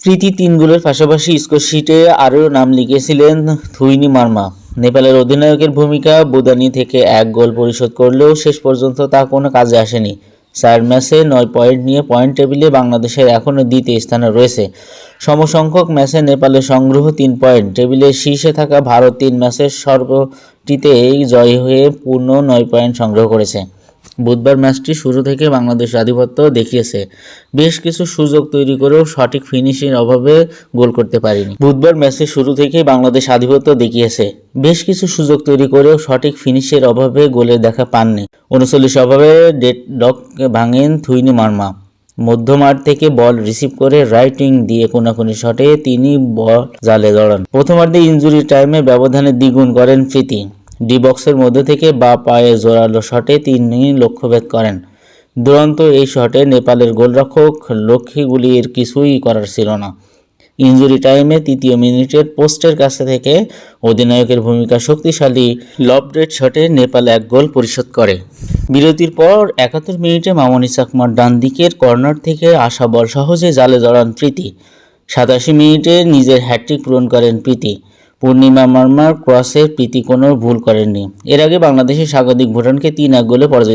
প্রীতি 3 গোলের পাশাপাশি স্কোরশিটে আরও নাম লিখেছিলেন থুইনি মার্মা। নেপালের অধিনায়কের ভূমিকা বুদানি থেকে 1 গোল পরিশোধ করলেও শেষ পর্যন্ত তা কোনো কাজে আসেনি। 4 ম্যাচে 9 পয়েন্ট নিয়ে পয়েন্ট টেবিলে বাংলাদেশের এখনও দ্বিতীয় স্থানে রয়েছে। সমসংখ্যক ম্যাচে নেপালের সংগ্রহ 3 পয়েন্ট। টেবিলের শীর্ষে থাকা ভারত 3 ম্যাচের সর্বটিতেই জয়ী হয়ে পূর্ণ 9 পয়েন্ট সংগ্রহ করেছে। বুধবার ম্যাচটি শুরু থেকে বাংলাদেশ আধিপত্য দেখিয়েছে, বেশ কিছু সুযোগ তৈরি করেও সঠিক ফিনিশের অভাবে গোল করতে পারেনি। বুধবার ম্যাচের শুরু থেকেই বাংলাদেশ আধিপত্য দেখিয়েছে, বেশ কিছু সুযোগ তৈরি করেও সঠিক ফিনিশের অভাবে গোলের দেখা পাননি। 39 ওভারে ডেডলক ভাঙেন থুইনি মার্মা। মধ্যমাঠ থেকে বল রিসিভ করে রাইট উইং দিয়ে কোনাকুনি শটে তিনি বল জালে জড়ান। প্রথমার্ধে ইনজুরি টাইমে ব্যবধানে দ্বিগুণ করেন প্রীতি। ডি বক্সের মধ্যে থেকে বা পায়ে জোরালো শটে তিনি লক্ষ্যভেদ করেন। দুরন্ত এই শটে নেপালের গোলরক্ষক লক্ষ্মীগুলির কিছুই করার ছিল না। ইনজুরি টাইমে 3য় মিনিটের পোস্টের কাছে থেকে অধিনায়কের ভূমিকা শক্তিশালী লবডেড শটে নেপাল 1 গোল পরিশোধ করে। বিরতির পর 71 মিনিটে মামনি চাকমার ডান দিকের কর্নার থেকে আসা বল সহজে জালে জড়ান প্রীতি। 87 মিনিটে নিজের হ্যাটট্রিক পূরণ করেন প্রীতি। পূর্ণিমা মার্মার ক্রসে প্রীতি কোনো ভুল করেননি। এর আগে বাংলাদেশের স্বাগতিক ভুটানকে 3-1 গোলে পরাজিত